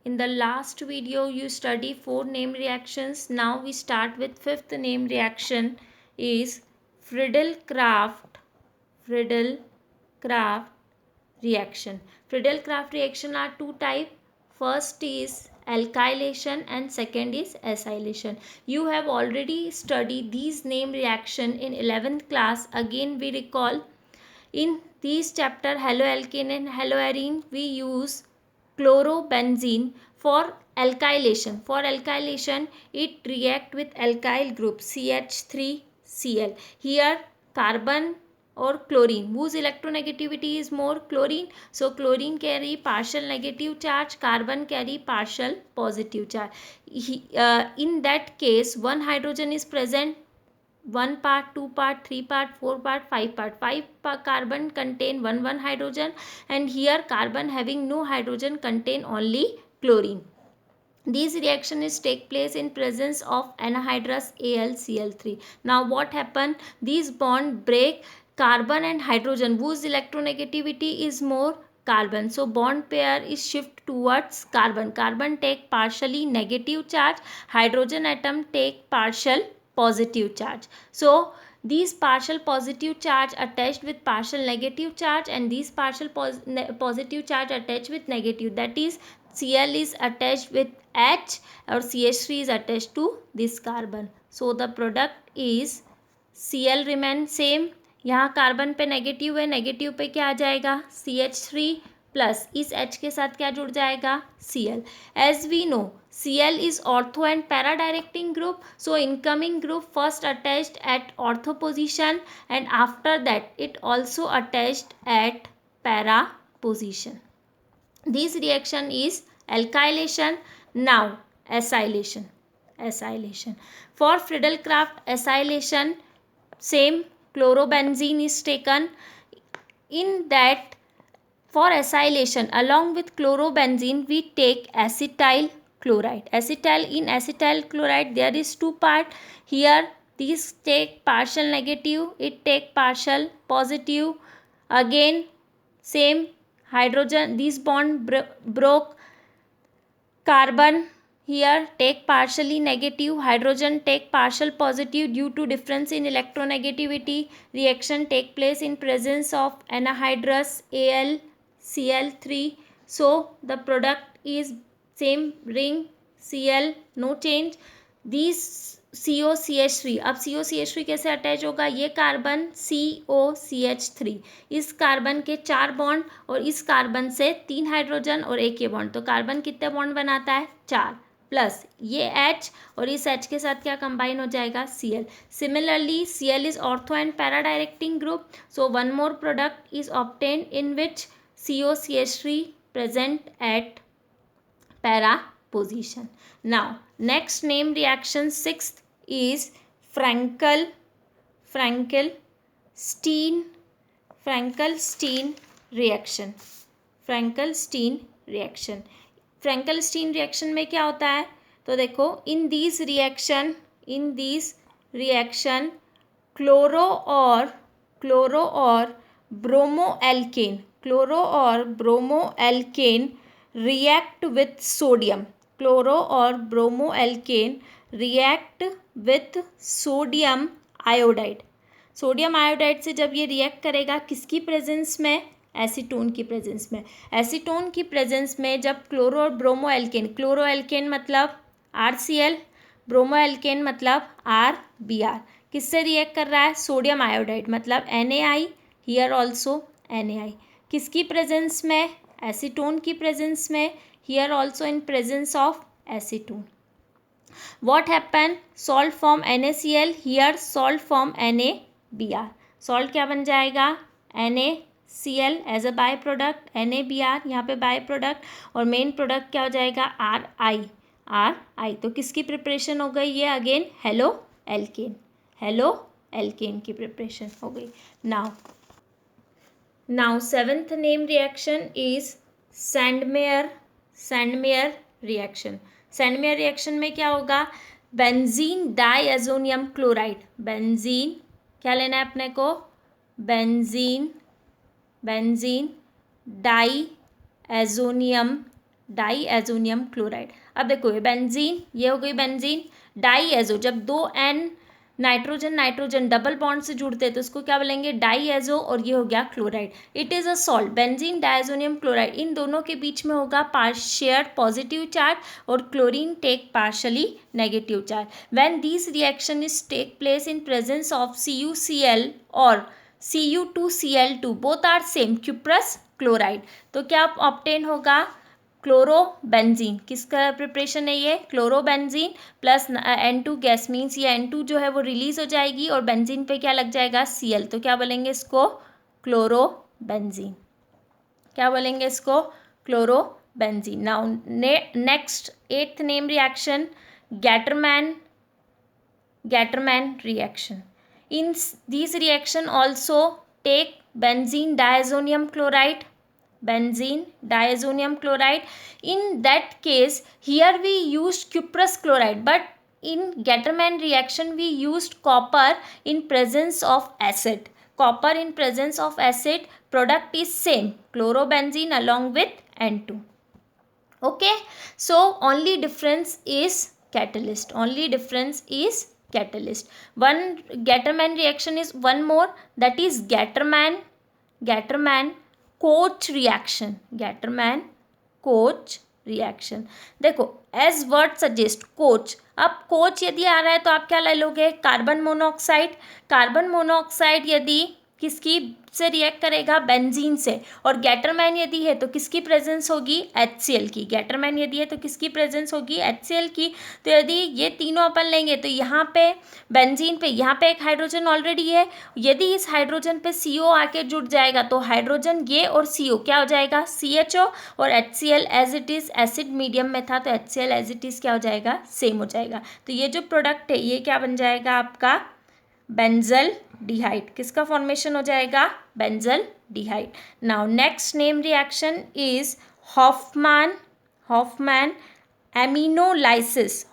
In the last video, you study 4 name reactions. Now we start with 5th name reaction is Friedel-Crafts reaction. Friedel-Crafts reaction are two type. First is alkylation and second is acylation. You have already studied these name reaction in 11th class. Again we recall. In these chapter haloalkane and haloarine we use chlorobenzene for alkylation. For alkylation it react with alkyl group CH3Cl. Here carbon or chlorine, whose electronegativity is more, chlorine. So chlorine carry partial negative charge, carbon carry partial positive charge. In that case one hydrogen is present, 1 part, 2 part, 3 part, 4 part, 5 part. 5 carbon contain one hydrogen, and here carbon having no hydrogen contain only chlorine. These reactions take place in presence of anhydrous AlCl3. Now what happen? These bond break carbon and hydrogen whose electronegativity is more, carbon. So bond pair is shift towards carbon. Carbon take partially negative charge, hydrogen atom take partial positive charge. So these partial positive charge attached with partial negative charge, and these partial positive charge attached with negative, that is Cl is attached with H or CH3 is attached to this carbon. So the product is Cl remain same. यहाँ carbon पे negative है, negative पे क्या आ जाएगा CH3 plus इस H के साथ क्या जुड़ जाएगा Cl. As we know Cl is ortho and para directing group. So incoming group first attached at ortho position and after that it also attached at para position. This reaction is alkylation. Now acylation. For Friedel-Crafts acylation, same chlorobenzene is taken. In that, for acylation along with chlorobenzene we take acetyl chloride. In acetyl chloride there is 2 part. Here these take partial negative, it take partial positive. Again same hydrogen, this bond broke, carbon here take partially negative, hydrogen take partial positive. Due to difference in electronegativity, reaction take place in presence of anhydrous AlCl3. So the product is same ring Cl, no change. These COCH3, अब COCH3 कैसे attach होगा? ये carbon COCH3, इस carbon के 4 bond और इस carbon से 3 hydrogen और एक ये बॉन्ड, तो कार्बन कितने बॉन्ड बनाता है? 4 प्लस ये H और इस H के साथ क्या कंबाइन हो जाएगा? Cl. Similarly Cl is ortho and para directing group. So one more product is obtained in which COCH3 present at para position. Now next name reaction 6th is Frankel-Stein reaction. Frankel-Stein reaction में क्या होता है? तो देखो in these reaction chloro और bromoalkane react with sodium. Chloro और bromoalkane react with sodium iodide. Sodium iodide से जब ये रिएक्ट करेगा किसकी प्रेजेंस में? एसीटोन की प्रेजेंस में. एसीटोन की प्रेजेंस में जब क्लोरो और ब्रोमोएल्केन, क्लोरोएल्केन मतलब RCl, ब्रोमोएल्केन मतलब RBr, किससे रिएक्ट कर रहा है? सोडियम आयोडाइड मतलब NaI, हियर ऑल्सो NaI. किसकी प्रेजेंस में? एसीटोन की प्रेजेंस में, here also in presence of acetone. What happen? Salt form NaCl, here salt form NaBr. Salt क्या बन जाएगा? NaCl as a byproduct, NaBr यहाँ पे बाय प्रोडक्ट, और मेन प्रोडक्ट क्या हो जाएगा? RI. तो किसकी प्रिपरेशन हो गई? ये अगेन हेलो एल्केन की प्रिपरेशन हो गई. Now 7th name reaction is Sandmeyer reaction. Sandmeyer reaction में क्या होगा? बेंजीन डाइएजोनियम क्लोराइड, बेंजीन क्या लेना है अपने को? Benzene diazonium diazonium chloride. अब देखो ये बेंजीन, ये हो गई बेंजीन। डाईएजो, जब दो N nitrogen nitrogen double bond से जुड़ते हैं तो इसको क्या बोलेंगे, डाईएजो, और ये हो गया chloride. It is a salt, benzene diazonium chloride, इन दोनों के बीच में होगा शेयर्ड पॉजिटिव चार्ज और chlorine take partially negative charge. When this reaction is take place in presence of CuCl और Cu2Cl2 both are same, cuprous chloride, तो क्या ऑब्टेन होगा, क्लोरोबेंजीन। किसका प्रिपरेशन है ये, chlorobenzene plus N2 gas, means ये N2 जो है वो रिलीज हो जाएगी और बेंजीन पे क्या लग जाएगा, Cl, तो क्या बोलेंगे इसको, क्लोरोबेंजीन। क्या बोलेंगे इसको, chlorobenzene. Now next 8th name reaction, Gattermann reaction. In these reaction also take benzene diazonium chloride. In that case, here we used cuprous chloride, but in Gattermann reaction we used copper in presence of acid. Product is same, chlorobenzene along with N2. Okay, so only difference is catalyst. One Gattermann reaction is one more, that is Gattermann Koch reaction. देखो as word suggest, coach. अब coach यदि आ रहा है तो आप क्या ले लोगे, कार्बन मोनोऑक्साइड यदि किसकी से रिएक्ट करेगा, बेंजीन से, और गैटरमैन यदि है तो किसकी प्रेजेंस होगी, HCl की। गैटरमैन यदि है तो किसकी प्रेजेंस होगी, HCl की। तो यदि ये तीनों अपन लेंगे तो यहाँ पे बेंजीन पे, यहाँ पे एक हाइड्रोजन ऑलरेडी है, यदि इस हाइड्रोजन पे CO आके जुड़ जाएगा तो हाइड्रोजन ये और CO क्या हो जाएगा, CHO, और HCl as it is acid medium में था तो HCl एज इट इज़ क्या हो जाएगा, सेम हो जाएगा। तो ये जो प्रोडक्ट है ये क्या बन जाएगा आपका, बेंजल डिहाइड। किसका फॉर्मेशन हो जाएगा, benzaldehyde. Now next name reaction is Hoffmann aminolysis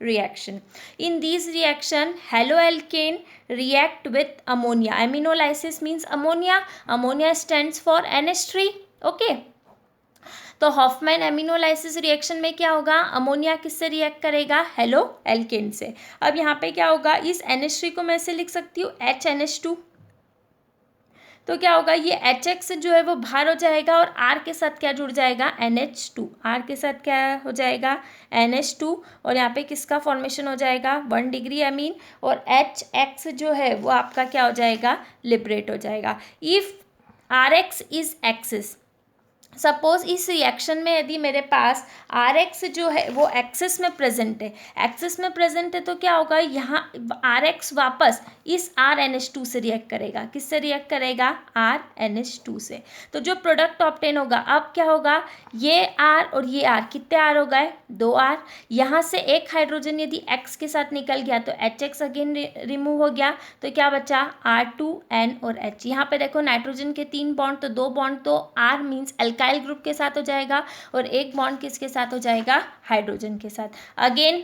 reaction. In these reaction, haloalkane react with ammonia. Aminolysis means ammonia. Ammonia stands for NH3. Okay. तो हॉफमैन एमिनोलाइसिस रिएक्शन में क्या होगा, अमोनिया किससे रिएक्ट करेगा, halo alkane से। अब यहाँ पे क्या होगा, इस NH3 को मैं ऐसे लिख सकती हूँ HNH2, तो क्या होगा, ये HX जो है वो बाहर हो जाएगा और R के साथ क्या जुड़ जाएगा, NH2। R के साथ क्या हो जाएगा, NH2, और यहाँ पे किसका फॉर्मेशन हो जाएगा, 1 डिग्री अमीन, और HX जो है वो आपका क्या हो जाएगा, लिबरेट हो जाएगा। If RX is axis, suppose इस रिएक्शन में यदि मेरे पास RX जो है वो एक्सिस में प्रेजेंट है, तो क्या होगा, यहाँ RX वापस इस RNH2 से रिएक्ट करेगा। किससे रिएक्ट करेगा, RNH2 से। तो जो प्रोडक्ट ऑब्टेन होगा, अब क्या होगा, ये R और ये R, कितने R हो गए, 2 R। यहाँ से एक हाइड्रोजन यदि X के साथ निकल गया तो HX अगेन रिमूव हो गया, तो क्या बचा, R2N और H। यहाँ पे देखो नाइट्रोजन के 3 बॉन्ड, तो 2 बॉन्ड तो R मीन्स एल्काइल ग्रुप के साथ हो जाएगा, और एक बॉन्ड किसके साथ हो जाएगा, हाइड्रोजन के साथ। अगेन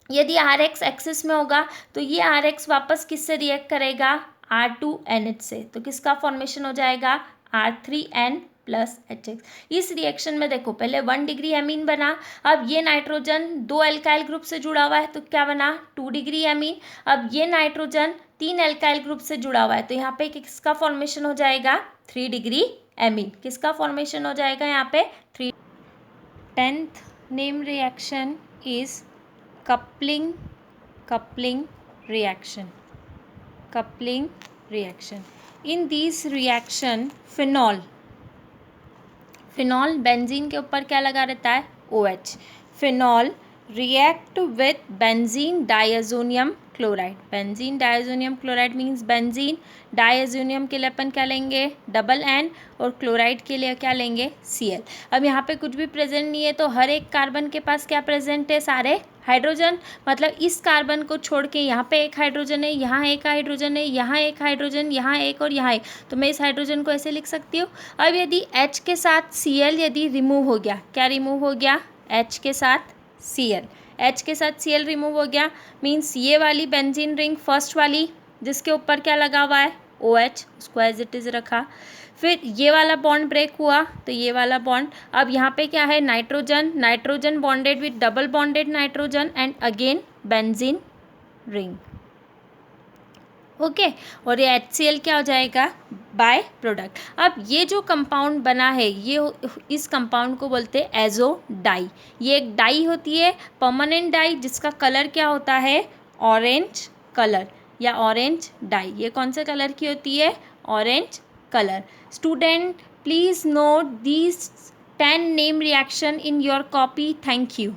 यदि RX एक्सिस में होगा तो ये RX वापस किससे रिएक्ट करेगा, R2NH से, तो किसका फॉर्मेशन हो जाएगा, R3N प्लस HX। इस रिएक्शन में देखो पहले 1 डिग्री एमीन बना, अब ये नाइट्रोजन 2 एल्काइल ग्रुप से जुड़ा हुआ है तो क्या बना, 2 डिग्री एमीन। अब ये नाइट्रोजन 3 एल्काइल ग्रुप से जुड़ा हुआ है तो यहाँ पे किसका फॉर्मेशन हो जाएगा, 3 डिग्री एमीन। किसका फॉर्मेशन हो जाएगा यहाँ पे, 3। 10th name reaction is coupling reaction. In these reaction, phenol benzene के ऊपर क्या लगा रहता है, OH। Phenol react with benzene diazonium chloride. Benzene diazonium chloride means benzene, diazonium के लिए अपन क्या लेंगे, N, और क्लोराइड के लिए क्या लेंगे, Cl। अब यहाँ पे कुछ भी प्रेजेंट नहीं है तो हर एक कार्बन के पास क्या प्रेजेंट है, सारे हाइड्रोजन। मतलब इस कार्बन को छोड़ के यहाँ पे एक हाइड्रोजन है, यहाँ एक हाइड्रोजन है, यहाँ एक हाइड्रोजन, यहाँ एक और यहाँ एक, तो मैं इस हाइड्रोजन को ऐसे लिख सकती हूँ। अब यदि H के साथ Cl यदि रिमूव हो गया, क्या रिमूव हो गया, H के साथ Cl रिमूव हो गया, मीन्स ये वाली बेंजीन रिंग फर्स्ट वाली जिसके ऊपर क्या लगा हुआ है, OH, उसको एज इट इज़ रखा। फिर ये वाला बॉन्ड ब्रेक हुआ तो ये वाला बॉन्ड, अब यहाँ पे क्या है, nitrogen, nitrogen bonded with double bonded nitrogen and again benzene ring. Okay, और ये HCl क्या हो जाएगा, बाय प्रोडक्ट। अब ये जो कंपाउंड बना है, ये इस कंपाउंड को बोलते हैं एजो डाई। ये एक डाई होती है, परमानेंट डाई, जिसका कलर क्या होता है, ऑरेंज कलर या ऑरेंज डाई। ये कौन से कलर की होती है, orange colour. Student please note these 10 name reaction in your copy. Thank you.